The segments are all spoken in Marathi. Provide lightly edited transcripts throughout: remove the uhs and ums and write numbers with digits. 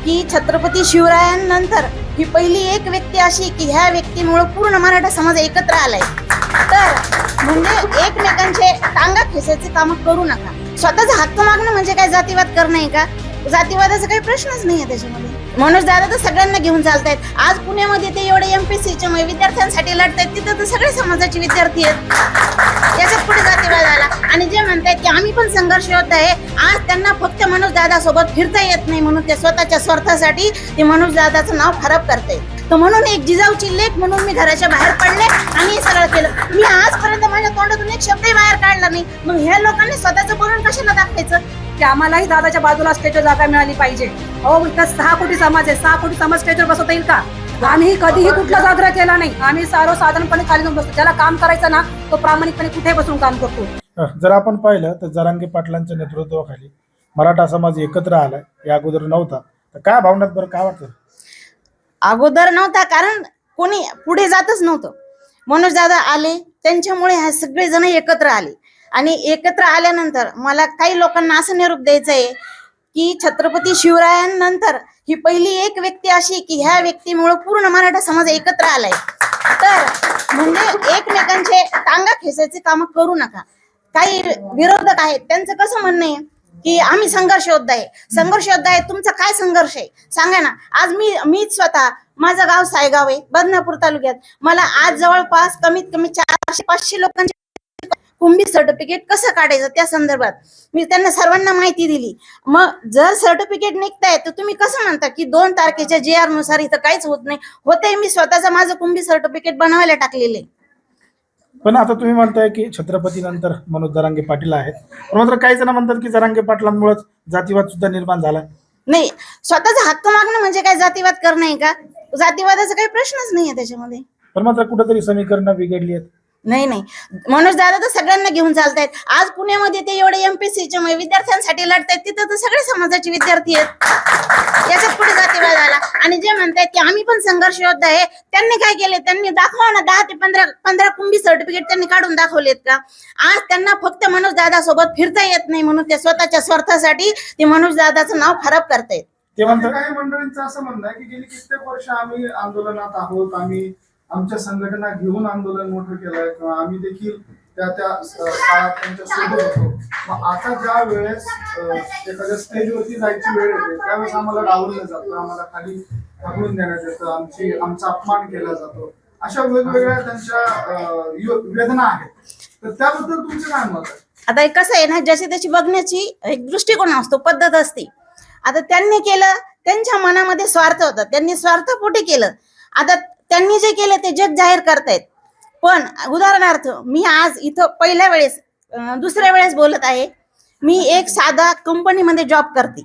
की छत्रपती शिवरायांनंतर ही पहिली एक व्यक्ती अशी की ह्या व्यक्तीमुळे पूर्ण मराठा समाज एकत्र आलाय. तर म्हणजे एकमेकांचे टांगा खेचायचे काम करू नका. स्वतःचा हक्क मागणं म्हणजे काय जातीवाद करणं आहे का? जातीवादाचा काही प्रश्नच नाहीये त्याच्यामध्ये. मनोज दादा तर सगळ्यांना घेऊन चालतायत. आज पुण्यामध्ये ते एवढे एमपीसीच्या विद्यार्थ्यांसाठी लढतायत, तिथं तर सगळे समाजाचे विद्यार्थी आहेत. याच्यात कुठे जातीवाद आला? आणि जे म्हणतायत की आम्ही पण संघर्ष योद्धा आहे, आज त्यांना फक्त मनोज दादा सोबत फिरता येत नाही म्हणून ते स्वतःच्या स्वार्थासाठी ते मनोज दादाचं नाव खराब करतायत. तर म्हणून एक जिजाऊची लेख म्हणून मी घराच्या बाहेर पडले आणि हे सगळं केलं. मी आजपर्यंत माझ्या तोंडातून एक शब्दही बाहेर काढला नाही. मग ह्या लोकांनी स्वतःचं बोलून कशाला दाखवायचं की आम्हालाही दादाच्या बाजूला स्टेजवर जागा मिळाली पाहिजे. अहो, इथं 6 कोटी समाज आहे, 6 कोटी समाज स्टेजवर बसवता येईल का? आम्ही कधीही कुठला जागरा केला नाही. आम्ही साधारणपणे खाली जाऊन बसतो. ज्याला काम करायचं ना तो प्रामाणिकपणे कुठे बसून काम करतो. जर आपण पाहिलं तर जरांगे पाटलांच्या नेतृत्वाखाली मराठा समाज एकत्र आलाय, या अगोदर नव्हता. तर काय भावनात, बरं काय वाटतं? अगोदर नव्हता, कारण कोणी पुढे जातच नव्हतं. मनोज दादा आले, त्यांच्यामुळे हे सगळे जण एकत्र आले. आणि एकत्र आल्यानंतर मला काही लोकांना असं निरोप द्यायचं आहे की छत्रपती शिवरायांनंतर ही पहिली एक व्यक्ती अशी की ह्या व्यक्तीमुळे पूर्ण मराठा समाज एकत्र आलाय. तर म्हणजे एकमेकांचे टांगा खेचायचे काम करू नका. काही विरोधक आहेत, त्यांचं कसं म्हणणं आहे की आम्ही संघर्ष योद्धा आहे. संघर्ष योद्धा आहे, तुमचा काय संघर्ष आहे सांगा ना. आज मीच स्वतः, माझं गाव सायगाव आहे, बदनापूर तालुक्यात. मला आज जवळपास कमीत कमी 400-500 लोकांचे कुंभी सर्टिफिकेट कसं काढायचं त्या संदर्भात मी त्यांना सर्वांना माहिती दिली. मग जर सर्टिफिकेट निघताय तर तुम्ही कसं म्हणता की 2 तारखेच्या JR नुसार इथं काहीच होत नाही? होतंय. मी स्वतःचं माझं कुंभी सर्टिफिकेट बनवायला टाकलेले. पण आता तुम्ही म्हणताय की छत्रपती नंतर मनोज जरांगे पाटील आहेत, पण मात्र काही जण म्हणतात की जरांगे पाटलांमुळे जातीवाद सुद्धा निर्माण झाला. नाही, स्वतःचा हक्क मागणं म्हणजे काय जातीवाद करणं आहे का? जातीवादाचा काही प्रश्नच नाहीये त्याच्यामध्ये. पण मात्र कुठेतरी समीकरणं बिघडली आहेत. नाही, मनोज दादा तर सगळ्यांना घेऊन चालतायत. आज पुण्यामध्ये ते एवढे एमपीसीच्या विद्यार्थ्यांसाठी लढतायत, तिथं तर सगळे समाजाचे विद्यार्थी आहेत. याच्यात कुठे जातीवाद आला? आणि जे म्हणतायत की आम्ही पण संघर्ष योद्धा आहे, त्यांनी काय केले? त्यांनी दाखवा ना, 10 ते 15 कुंभी सर्टिफिकेट त्यांनी काढून दाखवलेत का? आज त्यांना फक्त मनोज दादा सोबत फिरता येत नाही म्हणून ते स्वतःच्या स्वार्थासाठी ते मनोज दादाचं नाव खराब करतायत. ते म्हणतात काही मंडळींचं असं म्हणणं आहे की गेली कित्येक वर्ष आम्ही आंदोलनात आहोत, आम्ही आमच्या संघटना घेऊन आंदोलन मोठं केलंय, किंवा आम्ही देखील त्या काळात त्यांच्या सोबत होतो. मग आता ज्या वेळेस एखाद्या स्टेजवरती जायची वेळ येते त्यावेळेस आम्हाला डावललं जातं, आम्हाला खाली ढकलून देण्यात येतं, आमचा अपमान केला जातो. अशा वेगवेगळ्या त्यांच्या वेदना आहेत. तर त्याबद्दल तुमचं काय मत आहे? आता कसं आहे ना, जशी त्याची बघण्याची एक दृष्टिकोन असतो, पद्धत असते. आता त्यांनी केलं, त्यांच्या मनामध्ये स्वार्थ होता, त्यांनी स्वार्थपोटी केलं. आता त्यांनी जे केलं ते जग जाहीर करतायत. पण उदाहरणार्थ मी आज इथं पहिल्या वेळेस दुसऱ्या वेळेस बोलत आहे. मी एक साधा कंपनीमध्ये जॉब करते.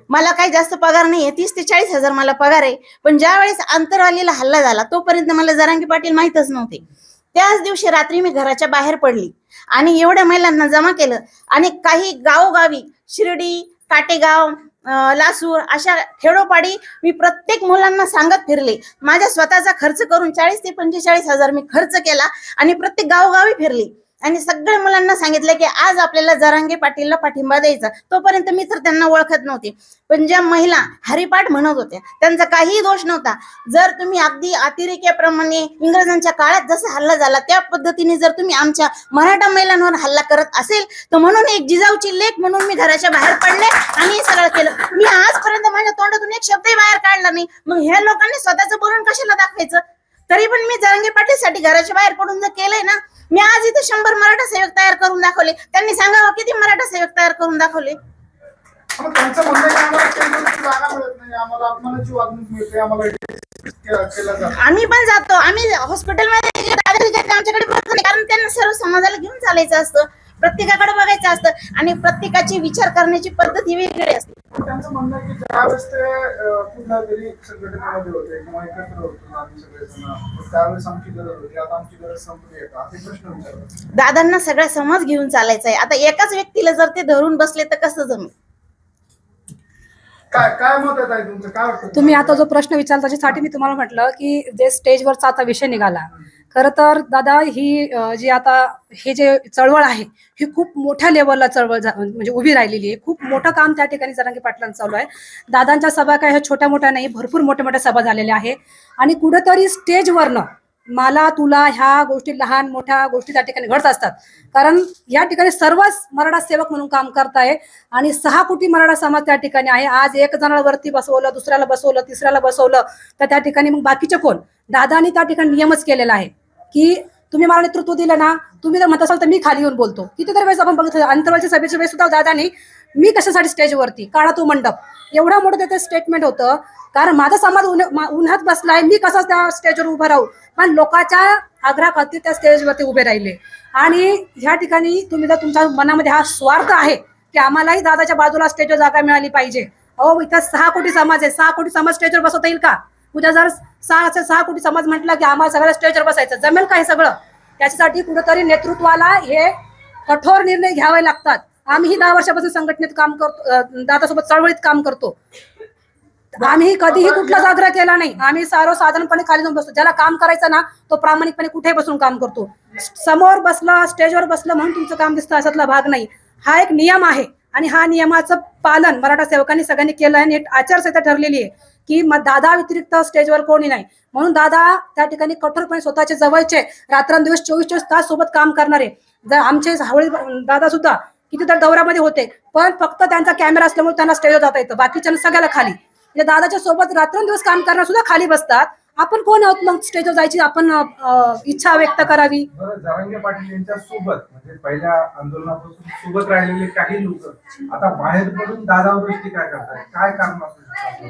मला काही जास्त पगार नाहीये, 30 ते 40 हजार मला पगार आहे. पण ज्या वेळेस अंतरवालीला हल्ला झाला तोपर्यंत मला जरांगे पाटील माहीतच नव्हते. त्याच दिवशी रात्री मी घराच्या बाहेर पडली आणि एवढ्या महिलांना जमा केलं आणि काही गावोगावी शिर्डी, काटेगाव, लासूर अशा खेडोपाडी मी प्रत्येक मुलांना सांगत फिरले. माझ्या स्वतःचा खर्च करून 40 ते 45 हजार मी खर्च केला आणि प्रत्येक गावोगावी फिरली आणि सगळ्या मुलांना सांगितलं की आज आपल्याला जरांगे पाटीलला पाठिंबा द्यायचा. तोपर्यंत मी तर त्यांना ओळखत नव्हते. पण ज्या महिला हरिपाठ म्हणत होत्या त्यांचा काहीही दोष नव्हता. जर तुम्ही अगदी अतिरेक्याप्रमाणे इंग्रजांच्या काळात जसा हल्ला झाला त्या पद्धतीने जर तुम्ही आमच्या मराठा महिलांवर हल्ला करत असेल तर म्हणून एक जिजाऊची लेख म्हणून मी घराच्या बाहेर पडले आणि हे सगळं केलं. मी आजपर्यंत माझ्या तोंडातून एक शब्दही बाहेर काढला नाही. मग ह्या लोकांनी स्वतःचं बोलून कशाला दाखवायचं? तरी पण मी जरांगे पाटीलसाठी घराच्या बाहेर पडून जर केलंय ना, मी आज इथे 100 मराठा सेवक तयार करून दाखवले. त्यांनी सांगावं किती मराठा सेवक तयार करून दाखवले. त्यांचं म्हणणं आहे आम्हाला केंद्राची जागा मिळत नाही, आम्हाला अपमानाची वागणूक मिळते, आम्हाला केलं जातं. आम्ही पण जातो, आम्ही हॉस्पिटलमध्ये आमच्याकडे बघत नाही, कारण त्यांना सर्व समाजाला घेऊन चालायचं असतं, प्रत्येकाकडे बघायचं असतं आणि प्रत्येकाची विचार करण्याची पद्धत ही वेगळी असते. त्यांचं म्हणणं आहे की ज्यावेळेस ते कुठल्या तरी संघटनेमध्ये होते किंवा एकत्र होतो आम्ही सगळेजण, त्यावेळेस आमची गरज होती, आता आमची गरज संपली आहे का, असे प्रश्न विचारतात. दादांना सगळा समाज घेऊन चालायचा आहे. आता एकाच व्यक्तीला जर ते धरून बसले तर कसं जमेल? काय मत आहे ताई तुमचं, काय वाटतं तुम्ही आता जो प्रश्न विचारला त्याच्यासाठी मी तुम्हाला म्हटलं की जे स्टेजवरचा आता विषय निघाला, खरं तर दादा ही जी आता हे जे चळवळ आहे ही खूप मोठ्या लेवलला चळवळ म्हणजे उभी राहिलेली आहे. खूप मोठं काम त्या ठिकाणी जरांगे पाटलांचं चालू आहे. दादांच्या सभा काय ह्या छोट्या मोठ्या नाही, भरपूर मोठ्या मोठ्या सभा झालेल्या आहे आणि कुठेतरी स्टेजवरनं मला तुला ह्या गोष्टी लहान मोठ्या गोष्टी त्या ठिकाणी घडत असतात. कारण या ठिकाणी सर्वच मराठा सेवक म्हणून काम करताय आणि 6 कोटी मराठा समाज त्या ठिकाणी आहे. आज एक जणाला वरती बसवलं, दुसऱ्याला बसवलं, तिसऱ्याला बसवलं, तर त्या ठिकाणी मग बाकीचे कोण? दादानी त्या ठिकाणी नियमच केलेला आहे की तुम्ही मला नेतृत्व दिलं ना, तुम्ही जर म्हणत असाल तर मी खाली येऊन बोलतो. कितीतरी वेळेस आपण बघितलं अंतर्वालच्या सभेच्या वेळेस सुद्धा दादानी मी कशासाठी स्टेजवरती काढा तो मंडप, एवढा मोठं त्याचं स्टेटमेंट होतं. कारण माझा समाज उन्हात बसलाय, मी कसा त्या स्टेजवर उभं राहू, पण लोकांच्या आग्रहाखातीर त्या स्टेजवरती उभे राहिले. आणि ह्या ठिकाणी तुम्ही जर तुमच्या मनामध्ये हा स्वार्थ आहे की आम्हालाही दादाच्या बाजूला स्टेजवर जागा मिळाली पाहिजे, अहो इथं 6 कोटी समाज आहे, 6 कोटी समाज स्टेजवर बसवता येईल का? उद्या जर 6 कोटी समाज म्हटला की आम्हाला सगळ्या स्टेजवर बसायचं, जमेल का हे सगळं? त्याच्यासाठी कुठेतरी नेतृत्वाला हे कठोर निर्णय घ्यावे लागतात. आम्हीही 10 वर्षापासून संघटनेत काम करतो, दादासोबत चळवळीत काम करतो. आम्ही कधीही कुठलाच आग्रह केला नाही. आम्ही साधारणपणे खाली जाऊन बसतो. ज्याला काम करायचं ना तो प्रामाणिकपणे कुठेही बसून काम करतो. समोर बसला, स्टेजवर बसलं म्हणून तुमचं काम दिसतं असातला भाग नाही. हा एक नियम आहे आणि हा नियमाचं पालन मराठा सेवकांनी सगळ्यांनी केलं आहे. आचारसंहिता ठरलेली आहे की दादा व्यतिरिक्त स्टेजवर कोणी नाही. म्हणून दादा त्या ठिकाणी कठोरपणे स्वतःचे जवळचे रात्रंदिवस 24 तास सोबत काम करणारे. जर आमचे हावळे दादा सुद्धा कितीतरी दौऱ्यामध्ये होते, पण फक्त त्यांचा कॅमेरा असल्यामुळे त्यांना स्टेजवर जाता येतं, बाकीच्या सगळ्याला खाली. म्हणजे दादाच्या सोबत रात्रंदिवस काम करणार सुद्धा खाली बसतात. आपण कोण आहोत मग स्टेजवर जायची आपण इच्छा व्यक्त करावी? जरांगे पाटील यांच्या सोबत म्हणजे पहिल्या आंदोलनापासून सोबत राहिलेले काही लोक आता बाहेर पडून दादावर टीका करतात, काय कारण असू शकतं?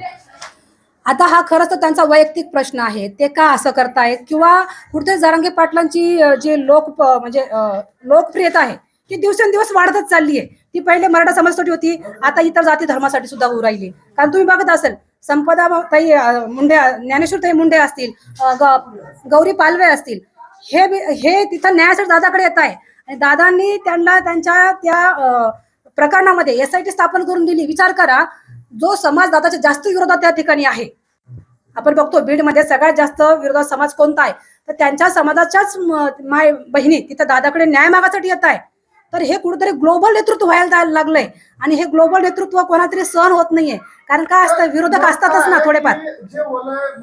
आता हा खरंच तर त्यांचा वैयक्तिक प्रश्न आहे, ते का असं करतायत, किंवा कुठे जरांगे पाटलांची जी लोकप्रियता आहे ती दिवसेंदिवस वाढतच चालली आहे. ती पहिले मराठा समाजासाठी होती, आता इतर जाती धर्मासाठी सुद्धा होऊ राहिली. कारण तुम्ही बघत असेल संपदा ताई मुंडे, ज्ञानेश्वर ताई मुंडे असतील, गौरी पालवे असतील, हे तिथं न्यायासाठी दादाकडे येत आहे आणि दादांनी त्यांना त्यांच्या त्या प्रकरणामध्ये SIT स्थापन करून दिली. विचार करा, जो समाज दादाच्या जास्त विरोधात त्या ठिकाणी आहे, आपण बघतो बीडमध्ये सगळ्यात जास्त विरोधात समाज कोणता आहे, तर त्यांच्या समाजाच्याच माय बहिणी तिथं दादाकडे न्याय मागासाठी येत आहे. तर हे कुठेतरी ग्लोबल नेतृत्व व्हायला लागलंय आणि हे ग्लोबल नेतृत्व कोणातरी सहन होत नाहीये. कारण काय असतं, विरोधक असतातच ना थोडेफार. जे बोलय